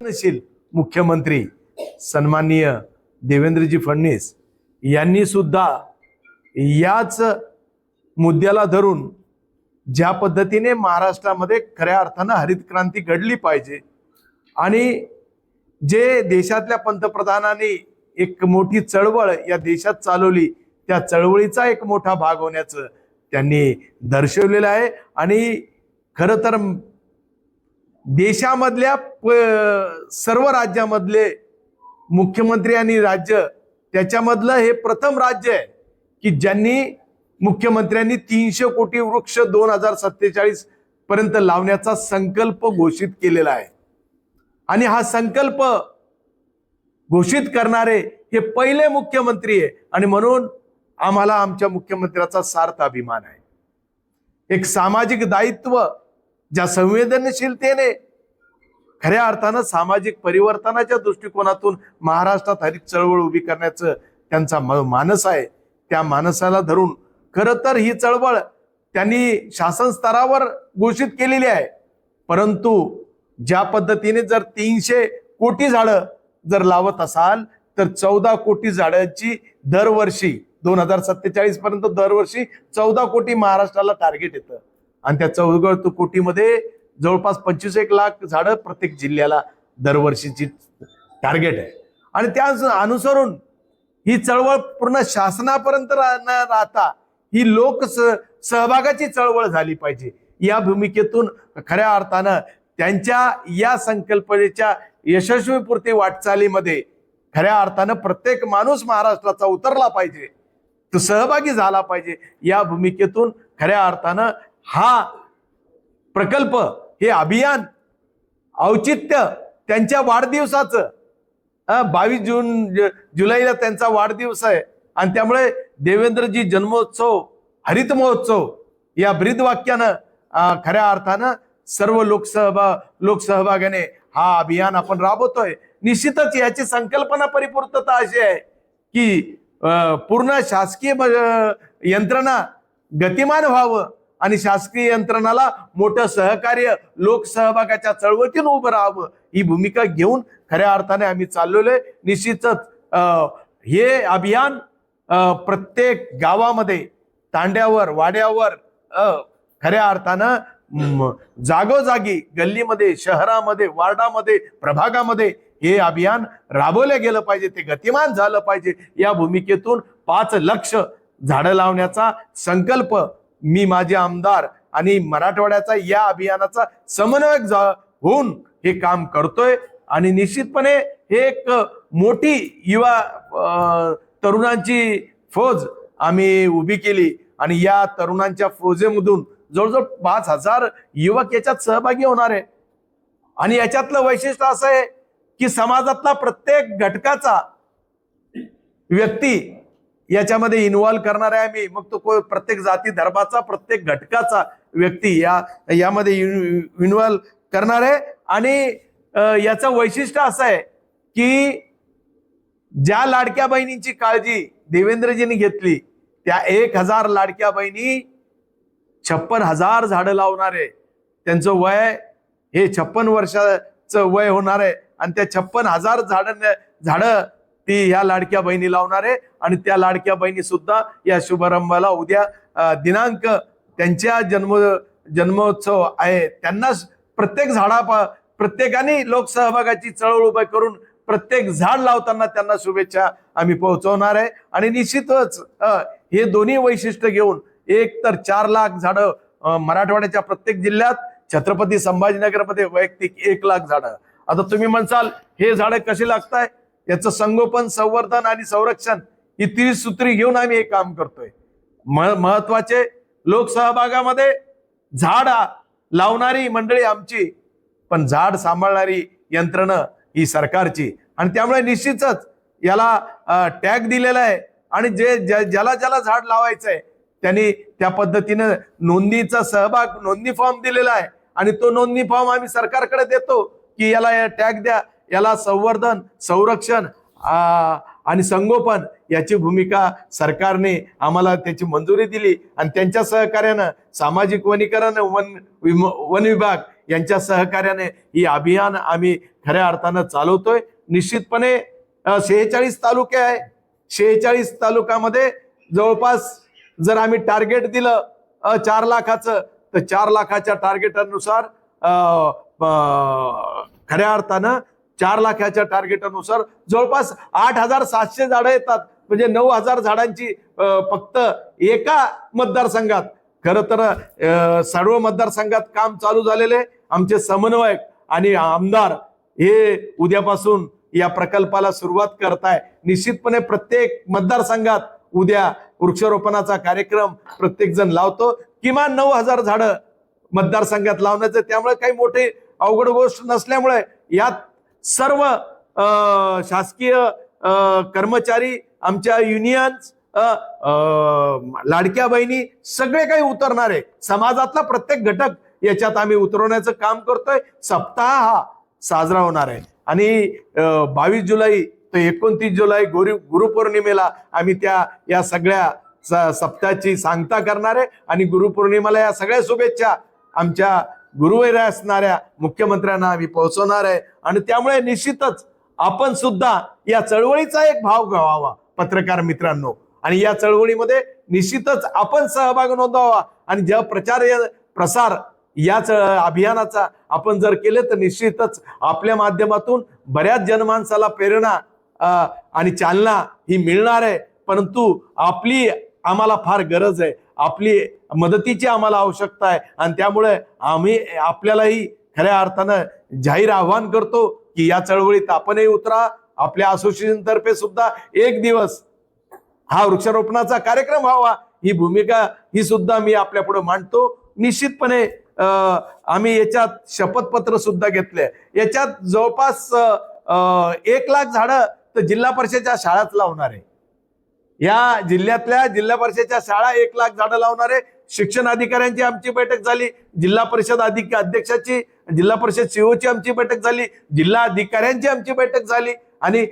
संवेदनशील मुख्यमंत्री सन्माननीय देवेंद्रजी फडणवीस यांनी सुद्धा याच मुद्द्याला धरून ज्या पद्धतीने महाराष्ट्रामध्ये खऱ्या अर्थानं हरित क्रांती घडली पाहिजे आणि जे देशातल्या पंतप्रधानांनी एक मोठी चळवळ या देशात चालवली त्या चळवळीचा एक मोठा भाग होण्याचं त्यांनी दर्शवलेलं आहे। आणि खरं तर देशामधल्या सर्व राज्यामधले मुख्यमंत्री आणि राज्य त्याच्यामधलं हे प्रथम राज्य आहे की ज्यांनी मुख्यमंत्र्यांनी 300 कोटी वृक्ष 2047 पर्यंत लावण्याचा संकल्प घोषित केलेला आहे। आणि हा संकल्प घोषित करणारे हे पहिले मुख्यमंत्री आहे आणि म्हणून आम्हाला आमच्या मुख्यमंत्र्याचा सार्थ अभिमान आहे। एक सामाजिक दायित्व ज्या संवेदनशीलतेने खऱ्या अर्थानं सामाजिक परिवर्तनाच्या दृष्टिकोनातून महाराष्ट्रात हरित चळवळ उभी करण्याचं त्यांचा मानस आहे। त्या मानसाला धरून खरं तर ही चळवळ त्यांनी शासन स्तरावर घोषित केलेली आहे, परंतु ज्या पद्धतीने जर 300 कोटी झाडं जर लावत असाल तर 14 कोटी झाडांची दरवर्षी 2047 पर्यंत दरवर्षी 14 कोटी महाराष्ट्राला टार्गेट येतं आणि त्या 14 कोटीमध्ये जवळपास 25 लाख झाडं प्रत्येक जिल्ह्याला दरवर्षीची टार्गेट आहे। आणि त्या अनुसरून ही चळवळ पूर्ण शासनापर्यंत न राहता ही लोक सहभागाची चळवळ झाली पाहिजे। या भूमिकेतून खऱ्या अर्थानं त्यांच्या या संकल्पनेच्या यशस्वीपूर्ती वाटचालीमध्ये खऱ्या अर्थानं प्रत्येक माणूस महाराष्ट्राचा उतरला पाहिजे, तो सहभागी झाला पाहिजे। या भूमिकेतून खऱ्या अर्थानं हा प्रकल्प हे अभियान औचित्य त्यांच्या वाढदिवसाचं 22 जुलैला त्यांचा वाढदिवस आहे आणि त्यामुळे देवेंद्रजी जन्मोत्सव हरित महोत्सव या ब्रीदवाक्यानं खऱ्या अर्थानं सर्व लोकसहभागाने हा अभियान आपण राबवतोय। निश्चितच याची संकल्पना परिपूर्तता अशी आहे की पूर्ण शासकीय यंत्रणा गतिमान व्हावं आणि शासकीय यंत्रणाला मोठं सहकार्य लोकसहभागाच्या चळवळीतून उभं राहावं ही भूमिका घेऊन खऱ्या अर्थाने आम्ही चाललेलो आहे। निश्चितच हे अभियान प्रत्येक गावामध्ये तांड्यावर वाड्यावर खऱ्या अर्थानं जागोजागी गल्लीमध्ये शहरामध्ये वार्डामध्ये प्रभागामध्ये हे अभियान राबवलं गेलं पाहिजे, ते गतिमान झालं पाहिजे। या भूमिकेतून 5 लाख झाडं लावण्याचा संकल्प मी माझे आमदार आणि मराठवाड्याचा या अभियानाचा समन्वयक होऊन हे काम करतोय आणि निश्चितपणे हे एक मोठी युवा तरुणांची फौज आम्ही उभी केली आणि या तरुणांच्या फौजेमधून जवळजवळ 5000 युवक याच्यात सहभागी होणार आहे। आणि याच्यातलं वैशिष्ट्य असं आहे की समाजातला प्रत्येक घटकाचा व्यक्ती याच्यामध्ये इन्व्हॉल्व करणार आहे आम्ही, मग तो प्रत्येक जाती धर्माचा प्रत्येक घटकाचा व्यक्ती यामध्ये इन्व्हॉल्व करणार आहे। आणि याचं वैशिष्ट्य असं आहे की ज्या लाडक्या बहिणींची काळजी देवेंद्रजींनी घेतली त्या 1000 लाडक्या बहिणी 56,000 झाडं लावणार आहे। त्यांचं वय हे 56 वर्षाचं वय होणार आहे आणि त्या 56,000 झाडं ती ह्या लाडक्या बहिणी लावणार आहे। आणि त्या लाडक्या बहिणी सुद्धा या शुभारंभाला उद्या दिनांक त्यांच्या जन्मोत्सव आहे त्यांना प्रत्येकाने लोकसहभागाची चळवळ उभी करून प्रत्येक झाड लावताना त्यांना शुभेच्छा आम्ही पोहोचवणार आहे। आणि निश्चितच हे दोन्ही वैशिष्ट्य घेऊन एक तर 4 लाख झाडं मराठवाड्याच्या प्रत्येक जिल्ह्यात, छत्रपती संभाजीनगरमध्ये वैयक्तिक 1 लाख झाडं। आता तुम्ही म्हणसाल हे झाडं कशी लागताय, याचं संगोपन संवर्धन आणि संरक्षण ही 30 सूत्री घेऊन आम्ही हे काम करतोय। महत्वाचे लोकसहभागामध्ये झाड लावणारी मंडळी आमची, पण झाड सांभाळणारी यंत्रणा ही सरकारची आणि त्यामुळे निश्चितच याला टॅग दिलेला आहे आणि ज्याला झाड लावायचंय त्यांनी त्या पद्धतीनं नोंदणीचा सहभाग नोंदणी फॉर्म दिलेला आहे आणि तो नोंदणी फॉर्म आम्ही सरकारकडे देतो की याला टॅग द्या, याला संवर्धन संरक्षण आणि संगोपन याची भूमिका सरकारने आम्हाला त्याची मंजुरी दिली आणि त्यांच्या सहकार्यानं सामाजिक वनीकरण वन विभाग यांच्या सहकार्याने ही अभियान आम्ही खऱ्या अर्थानं चालवतोय. निश्चितपणे 46 तालुके आहे. 46 तालुक्यामध्ये जवळपास जर आम्ही टार्गेट दिलं 4 लाखाचं, तर 4 लाखाच्या टार्गेटानुसार खऱ्या अर्थानं 4 लाखाच्या टार्गेटानुसार जवळपास 8,700 झाडं येतात. म्हणजे 9,000 झाडांची फक्त एका मतदारसंघात. खरं तर सर्व मतदारसंघात काम चालू झालेले. आमचे समन्वयक आणि आमदार हे उद्यापासून या प्रकल्पाला सुरुवात करताय. निश्चितपणे प्रत्येक मतदारसंघात उद्या वृक्षारोपणाचा कार्यक्रम प्रत्येक जण लावतो. किमान 9,000 झाडं मतदारसंघात लावण्याचं. त्यामुळे काही मोठी अवघड गोष्ट नसल्यामुळे यात सर्व शासकीय कर्मचारी, आमच्या युनियन्स, लाडक्या बहिणी सगळे काही उतरणार आहे. समाजातला प्रत्येक घटक याच्यात आम्ही उतरवण्याचं काम करतोय. सप्ताह हा साजरा होणार आहे आणि 22 जुलै ते 29 जुलै गुरुपौर्णिमेला आम्ही या सगळ्या सप्ताहाची सांगता करणार आहे आणि गुरुपौर्णिमेला या सगळ्या शुभेच्छा आमच्या गुरुवारी असणाऱ्या मुख्यमंत्र्यांना आम्ही पोहोचवणार आहे. आणि त्यामुळे निश्चितच आपण सुद्धा या चळवळीचा एक भाग व्हावा पत्रकार मित्रांनो. आणि या चळवळीमध्ये निश्चितच आपण सहभाग नोंदवावा. आणि जेव्हा प्रसार या अभियानाचा आपण जर केले तर निश्चितच आपल्या माध्यमातून बऱ्याच जनमानसाला प्रेरणा आणि चालना ही मिळणार आहे. परंतु आम्हाला फार गरज आहे. आपली मदतीची आम्हाला आवश्यकता आहे. आणि त्यामुळे आम्ही आपल्यालाही खऱ्या अर्थानं जाहीर आव्हान करतो की या चळवळीत आपणही उतरा. आपल्या असोसिएशन तर्फे सुद्धा एक दिवस हा वृक्षारोपणाचा कार्यक्रम व्हावा ही भूमिका ही सुद्धा मी आपल्या पुढे मांडतो. निश्चितपणे आम्ही याच्यात शपथपत्र सुद्धा घेतले. याच्यात जवळपास 1 लाख झाडं तर जिल्हा परिषदेच्या शाळाच लावणार आहे. या जिल्ह्यातल्या जिल्हा परिषदेच्या शाळा 1 लाख झाडं लावणार आहे. शिक्षण अधिकाऱ्यांची आमची बैठक झाली, जिल्हा परिषद अध्यक्षाची, जिल्हा परिषद सीओची आमची बैठक झाली, जिल्हा अधिकाऱ्यांची आमची बैठक झाली आणि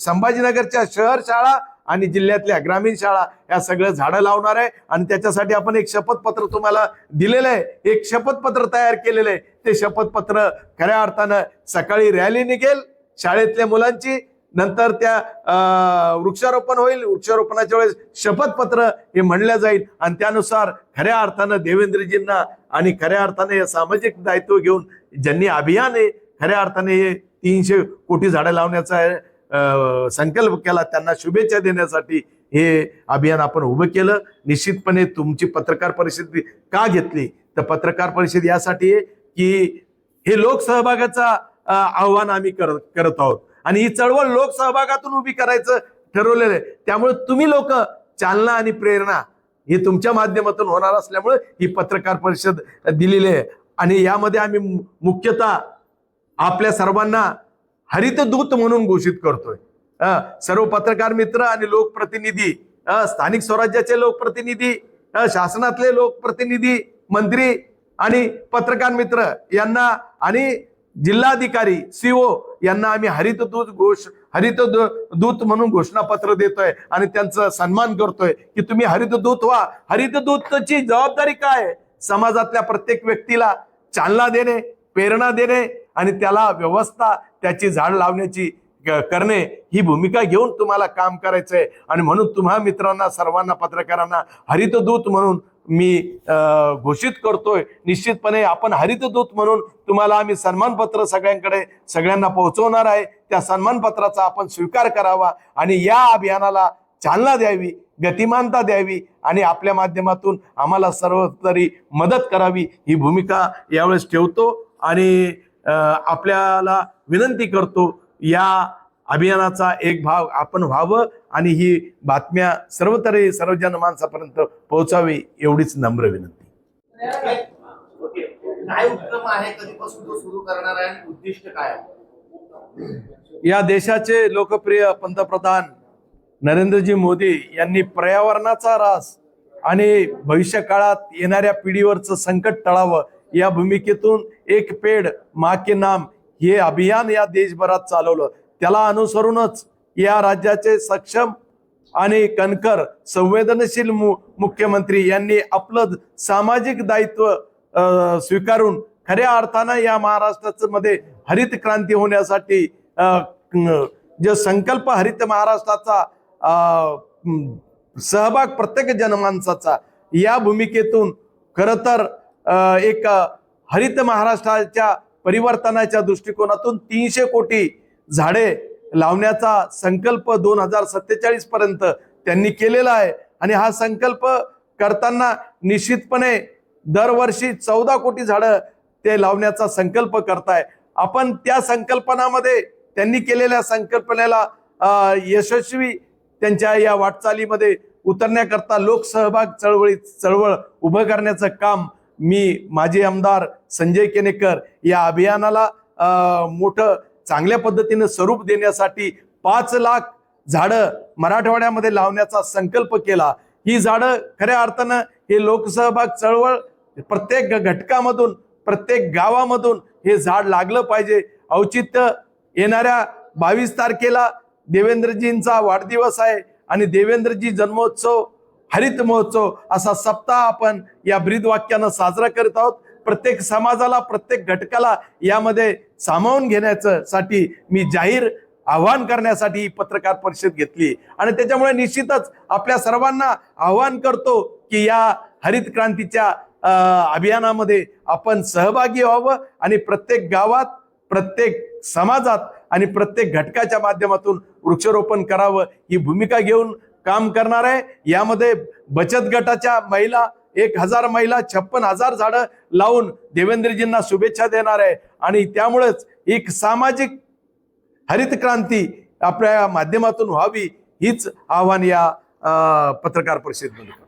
संभाजीनगरच्या शहर शाळा आणि जिल्ह्यातल्या ग्रामीण शाळा या सगळं झाडं लावणार आहे. आणि त्याच्यासाठी आपण एक शपथपत्र तुम्हाला दिलेलं आहे. एक शपथपत्र तयार केलेलं आहे. ते शपथपत्र खऱ्या अर्थानं सकाळी रॅली निघेल शाळेतल्या मुलांची, नंतर त्या वृक्षारोपण होईल. वृक्षारोपणाच्या वेळेस शपथपत्र हे म्हणलं जाईल आणि त्यानुसार खऱ्या अर्थानं देवेंद्रजींना आणि खऱ्या अर्थाने हे सामाजिक दायित्व घेऊन ज्यांनी अभियान आहे खऱ्या अर्थाने हे 300 कोटी झाडं लावण्याचा संकल्प केला त्यांना शुभेच्छा देण्यासाठी हे अभियान आपण उभं केलं. निश्चितपणे तुमची पत्रकार परिषद का घेतली तर पत्रकार परिषद यासाठी आहे की हे लोकसहभागाचा आव्हान आम्ही करत आहोत आणि ही चळवळ लोकसहभागातून उभी करायचं ठरवलेलं आहे. त्यामुळे तुम्ही लोक चालना आणि प्रेरणा हे तुमच्या माध्यमातून होणार असल्यामुळे ही पत्रकार परिषद दिलेली आहे. आणि यामध्ये आम्ही मुख्यतः आपल्या सर्वांना हरित दूत म्हणून घोषित करतोय. सर्व पत्रकार मित्र आणि लोकप्रतिनिधी, स्थानिक स्वराज्याचे लोकप्रतिनिधी, शासनातले लोकप्रतिनिधी, मंत्री आणि पत्रकार मित्र यांना आणि जिल्हाधिकारी सीओ यांना आम्ही हरित दूत म्हणून घोषणापत्र देतोय आणि त्यांचा सन्मान करतोय की तुम्ही हरित दूत व्हा. हरित दूतची जबाबदारी काय आहे? समाजातल्या प्रत्येक व्यक्तीला चालना देणे, प्रेरणा देणे आणि त्याला व्यवस्था त्याची झाड लावण्याची करणे ही भूमिका घेऊन तुम्हाला काम करायचंय. आणि म्हणून तुम्हा मित्रांना सर्वांना पत्रकारांना हरित दूत म्हणून मी घोषित करतोय. निश्चितपणे आपण हरित दूत म्हणून तुम्हाला आम्ही सन्मानपत्र सगळ्यांना पोहोचवणार आहे. त्या सन्मानपत्राचा आपण स्वीकार करावा आणि या अभियानाला चालना द्यावी, गतिमानता द्यावी आणि आपल्या माध्यमातून आम्हाला सर्व तरी मदत करावी ही भूमिका यावेळेस ठेवतो. आणि आपल्याला विनंती करतो या अभियानाचा एक भाग आपण व्हावं आणि ही बातम्या सर्व जनमानसापर्यंत पोहोचावी एवढीच नम्र विनंती. काय उपक्रम आहे, कधीपासून तो सुरू करणार आहे आणि उद्दिष्ट काय आहे? या देशाचे लोकप्रिय पंतप्रधान नरेंद्रजी मोदी यांनी पर्यावरणाचा ऱ्हास आणि भविष्य काळात येणाऱ्या पिढीवरचं संकट टळावं या भूमिकेतून एक पेड माँ के नाम हे अभियान या देशभरात चालवलं. त्याला अनुसरूनच या राज्याचे सक्षम आणि कणखर संवेदनशील मुख्यमंत्री यांनी आपलं सामाजिक दायित्व स्वीकारून खऱ्या अर्थानं या महाराष्ट्राचं मध्ये हरित क्रांती होण्यासाठी जो संकल्प हरित महाराष्ट्राचा सहभाग प्रत्येक जनमानसाचा या भूमिकेतून खर तर एक हरित महाराष्ट्राच्या परिवर्तनाच्या दृष्टिकोनातून 300 कोटी झाडे लावण्याचा संकल्प 2047 पर्यंत त्यांनी केलेला आहे. आणि हा संकल्प करताना निश्चितपणे दरवर्षी 14 कोटी झाडं ते लावण्याचा संकल्प करताय. आपण त्या संकल्पनामध्ये त्यांनी केलेल्या संकल्पनेला यशस्वी त्यांच्या या वाटचालीमध्ये उतरण्याकरता लोकसहभाग चळवळ उभं करण्याचं काम मी माजी आमदार संजय केनेकर या अभियानाला मोठं चांगल्या पद्धतीनं स्वरूप देण्यासाठी 5 लाख झाडं मराठवाड्यामध्ये लावण्याचा संकल्प केला. ही झाडं खऱ्या अर्थानं हे लोकसहभाग चळवळ प्रत्येक घटकामधून प्रत्येक गावामधून हे झाड लागलं पाहिजे. औचित्य येणाऱ्या 22 तारखेला देवेंद्रजींचा वाढदिवस आहे आणि देवेंद्रजी जन्मोत्सव हरित महोत्सव असा सप्ताह आपण या ब्रीद वाक्यानं साजरा करत आहोत. प्रत्येक समाजाला प्रत्येक घटकाला यामध्ये सामावून घेण्याचं साठी मी जाहीर आव्हान करण्यासाठी ही पत्रकार परिषद घेतली आणि त्याच्यामुळे निश्चितच आपल्या सर्वांना आव्हान करतो की या हरित क्रांतीच्या अभियानामध्ये आपण सहभागी व्हावं आणि प्रत्येक गावात प्रत्येक समाजात आणि प्रत्येक घटकाच्या माध्यमातून वृक्षारोपण करावं ही भूमिका घेऊन काम करणार आहे. यामध्ये बचत गटाच्या महिला 1000 महिला 56,000 झाडं लावून देवेंद्रजींना शुभेच्छा देणार आहे आणि त्यामुळेच एक सामाजिक हरित क्रांती आपल्या माध्यमातून व्हावी हीच आव्हान या पत्रकार परिषदेमध्ये.